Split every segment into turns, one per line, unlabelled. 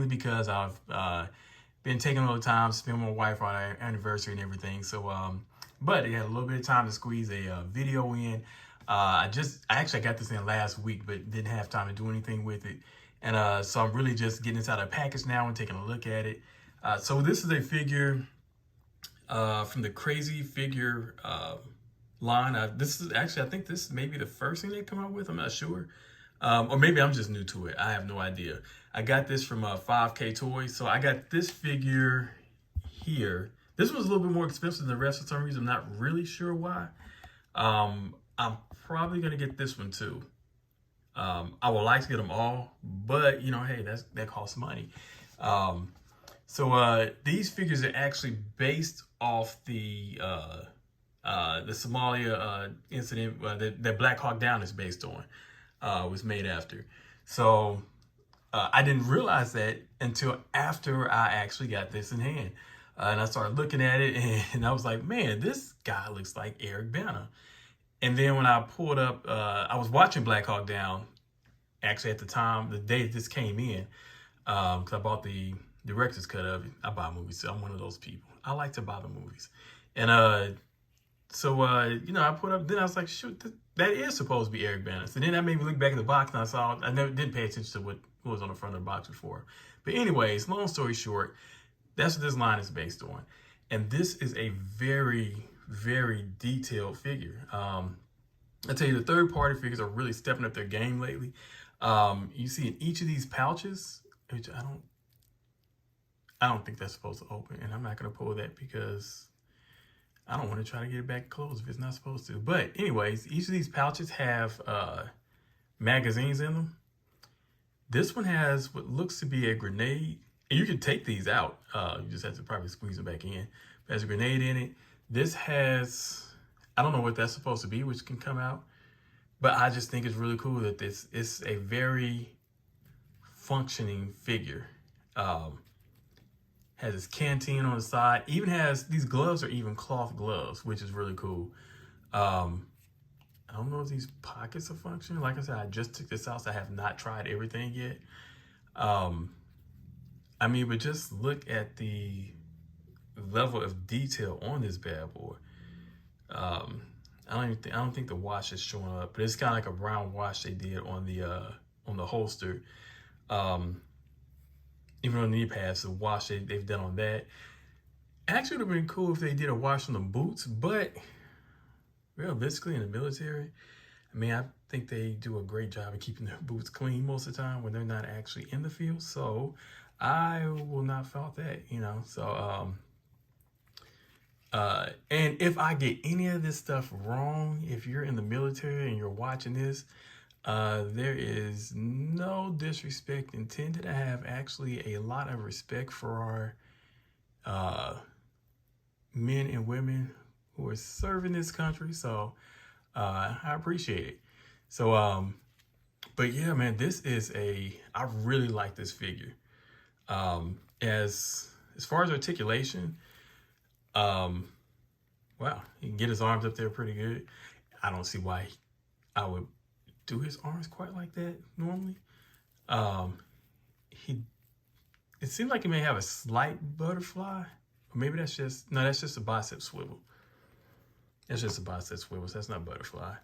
mainly because I've been taking a little time to spend with my wife on our anniversary and everything. So, but it had a little bit of time to squeeze a video in. I actually got this in last week, but didn't have time to do anything with it. And so I'm really just getting this out of the package now and taking a look at it. So this is a figure from the Crazy Figure line. This is actually, I think this may be the first thing they come out with. I'm not sure. Or maybe I'm just new to it. I have no idea. I got this from 5K Toys. So I got this figure here. This was a little bit more expensive than the rest for some reason. I'm not really sure why. I'm probably going to get this one too. I would like to get them all, but you know, hey, that costs money. So these figures are actually based off the Somalia incident that Black Hawk Down is based on. Was made after. So I didn't realize that until after I actually got this in hand. And I started looking at it and I was like, man, this guy looks like Eric Bana. And then when I pulled up, I was watching Black Hawk Down, actually at the time, the day this came in, because I bought the director's cut of it. I buy movies, so I'm one of those people. I like to buy the movies. And so, you know, I put up, then I was like, shoot, that is supposed to be Eric Bana. So then that made me look back at the box and I didn't pay attention to what was on the front of the box before. But anyways, long story short, that's what this line is based on. And this is a very, very detailed figure. I tell you, the third party figures are really stepping up their game lately. You see in each of these pouches, which I don't think that's supposed to open, and I'm not going to pull that because I don't want to try to get it back closed if it's not supposed to. But anyways, each of these pouches have magazines in them. This one has what looks to be a grenade. And you can take these out. You just have to probably squeeze them back in. It has a grenade in it. This has, I don't know what that's supposed to be, which can come out. But I just think it's really cool that this is a very functioning figure. Has this canteen on the side. Even has, these gloves are even cloth gloves, which is really cool. I don't know if these pockets are functioning. Like I said, I just took this out, so I have not tried everything yet. I mean, but just look at the level of detail on this bad boy. I don't think the wash is showing up, but it's kind of like a brown wash they did on the holster. Even on the knee pads, the wash they've done on that. Actually, it would have been cool if they did a wash on the boots, but realistically, in the military, I mean, I think they do a great job of keeping their boots clean most of the time when they're not actually in the field. So I will not fault that, you know. So, and if I get any of this stuff wrong, if you're in the military and you're watching this, there is no disrespect intended. I have actually a lot of respect for our men and women who are serving this country. So I appreciate it. So, but yeah, man, I really like this figure. As far as articulation, wow, he can get his arms up there pretty good. I don't see why I would do his arms quite like that normally. It seems like he may have a slight butterfly, or maybe that's just a bicep swivel. That's just a bicep swivel, so that's not butterfly.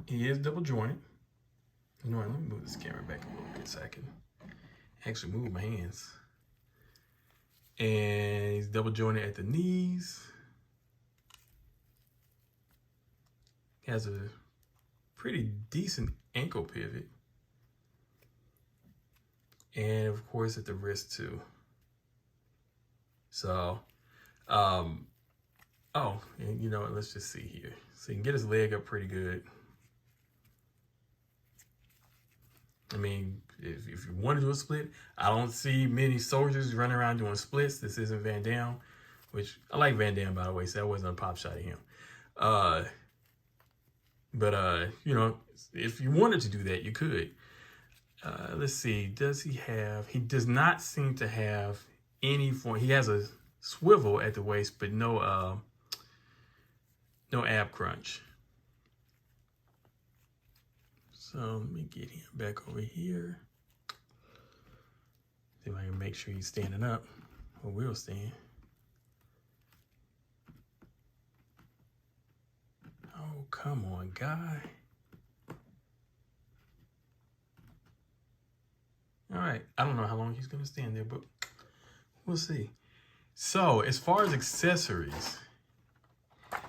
He is double jointed. You know what, let me move this camera back a little bit so I can actually move my hands. And he's double jointed at the knees. He has a pretty decent ankle pivot. And of course at the wrist too. So, oh, and you know what, let's just see here. So you can get his leg up pretty good. I mean, if you want to do a split, I don't see many soldiers running around doing splits. This isn't Van Damme, which I like Van Damme, by the way, so that wasn't a pop shot at him. But you know, if you wanted to do that, you could. Let's see, he does not seem to have any form. He has a swivel at the waist, but no ab crunch. So let me get him back over here. See if I can make sure he's standing up, or will stand. Oh, come on, guy. All right, I don't know how long he's gonna stand there, but we'll see. So as far as accessories,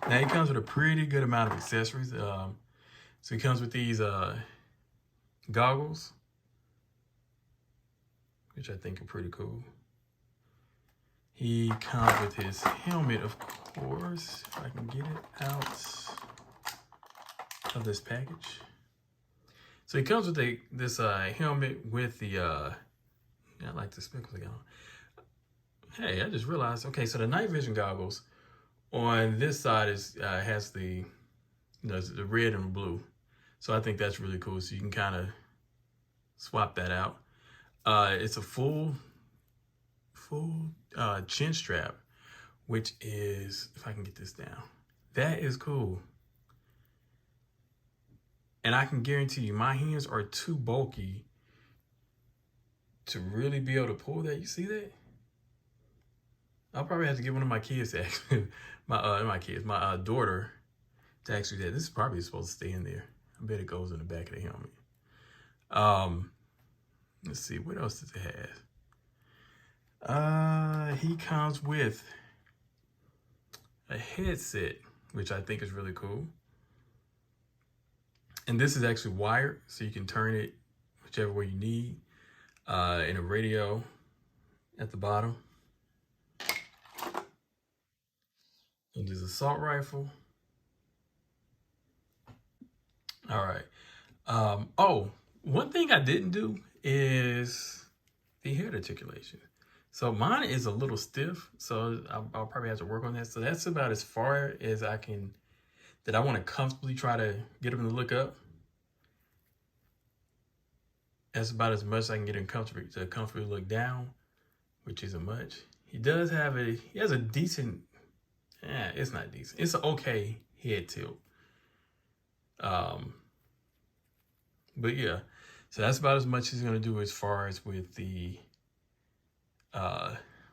now he comes with a pretty good amount of accessories. So he comes with these goggles, which I think are pretty cool. He comes with his helmet, of course. If I can get it out of this package. So he comes with this helmet with the, I like the speckles they got on. Hey, I just realized, okay, so the night vision goggles on this side has the, the red and blue. So I think that's really cool. So you can kind of swap that out. It's a full chin strap, which is, if I can get this down, that is cool. And I can guarantee you, my hands are too bulky to really be able to pull that. You see that? I'll probably have to get one of my kids to actually, my daughter to actually do that. This is probably supposed to stay in there. I bet it goes in the back of the helmet. Let's see, what else does it have? He comes with a headset, which I think is really cool. And this is actually wired, so you can turn it whichever way you need. And a radio at the bottom. And there's an assault rifle. All right. Oh, one thing I didn't do is the head articulation. So mine is a little stiff, so I'll probably have to work on that. So that's about as far as I can, that I want to comfortably try to get him to look up. That's about as much as I can get him to comfortably look down, which isn't much. He has a decent, it's not decent. It's an okay head tilt. But yeah, so that's about as much as he's gonna do as far as with the,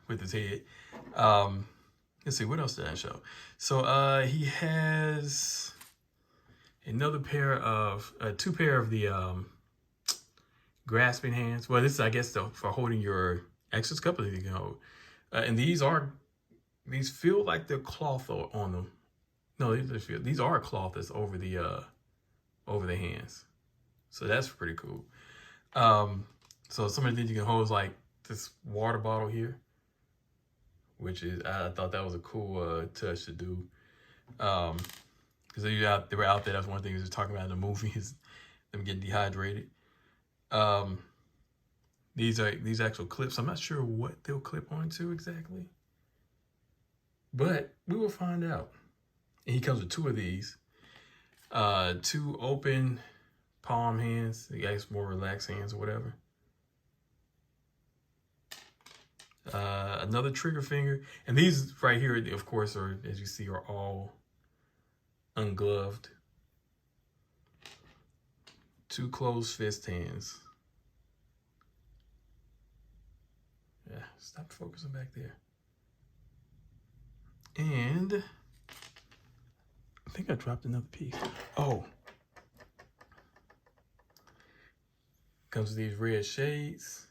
with his head. Let's see, what else did I show? So he has another pair of, two pair of the grasping hands. Well, this is, I guess, for holding your access cup that you can hold. And these feel like they're cloth on them. No, these are cloth that's over the hands. So that's pretty cool. So some of the things you can hold is like this water bottle here, which is, I thought that was a cool touch to do. Because they were out there. That's one thing we were talking about in the movie, is them getting dehydrated. These actual clips, I'm not sure what they'll clip onto exactly, but we will find out. And he comes with two of these, two open palm hands, I guess more relaxed hands or whatever. Another trigger finger, and these right here, of course, are, as you see, are all ungloved. Two closed fist hands. Yeah, stop focusing back there. And I think I dropped another piece. Oh. Comes with these red shades.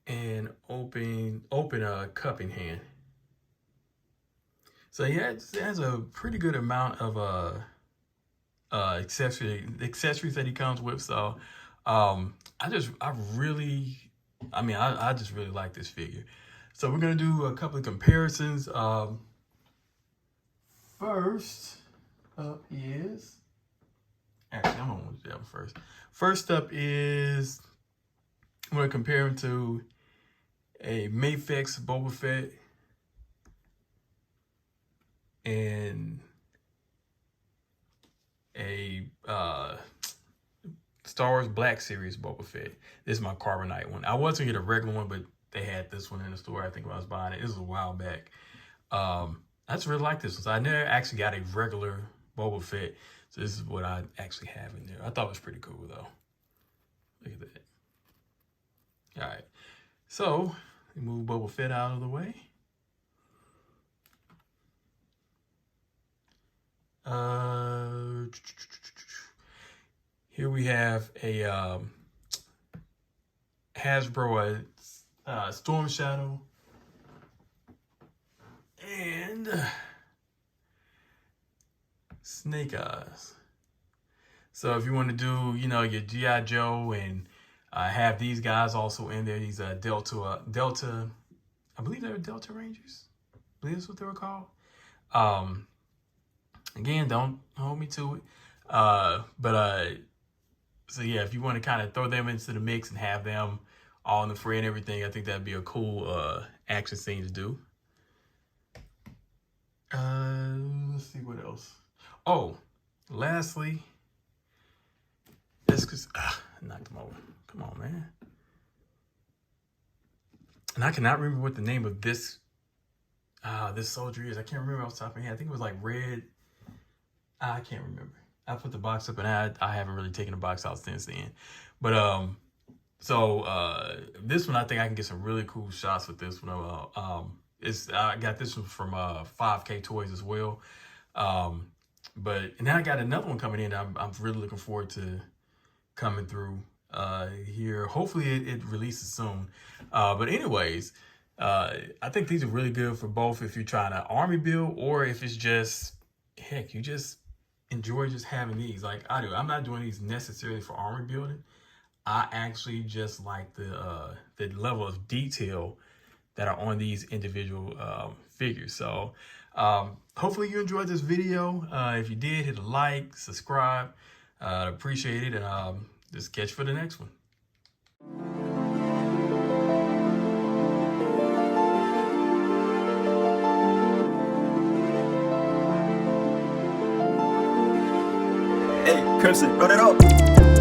And open cupping hand. So yeah, it has a pretty good amount of accessories that he comes with. So I just really like this figure. So we're gonna do a couple of comparisons. First up is, actually I'm gonna do that one first. First up is, I'm gonna compare him to a Mafex Boba Fett and a Star Wars Black Series Boba Fett. This is my Carbonite one. I was gonna get a regular one, but they had this one in the store, I think, when I was buying it. This was a while back. I just really like this one. So I never actually got a regular Boba Fett. So this is what I actually have in there. I thought it was pretty cool though. Look at that. All right. So we move Boba Fett out of the way. Here we have a Hasbro Storm Shadow and Snake Eyes. So if you want to do, you know, your G.I. Joe and have these guys also in there, these Delta, I believe they were Delta Rangers. I believe that's what they were called. Again, don't hold me to it. So yeah, if you want to kind of throw them into the mix and have them all in the fray and everything, I think that'd be a cool action scene to do. Let's see what else. Oh, lastly, this because I knocked them over. Come on, man. And I cannot remember what the name of this soldier is. I can't remember off the top of my head. I think it was like red. I can't remember. I put the box up and I haven't really taken the box out since then. But this one I think I can get some really cool shots with this one. I got this one from 5K Toys as well. And then I got another one coming in. I'm really looking forward to coming through here. Hopefully it releases soon. But anyways, I think these are really good for both if you're trying to army build or if it's just, heck, you just enjoy just having these like I do. I'm not doing these necessarily for army building. I actually just like the level of detail that are on these individual figures. So hopefully you enjoyed this video. If you did, hit a like, subscribe. Appreciate it, and just catch you for the next one.
Hey, Crimson, run it up.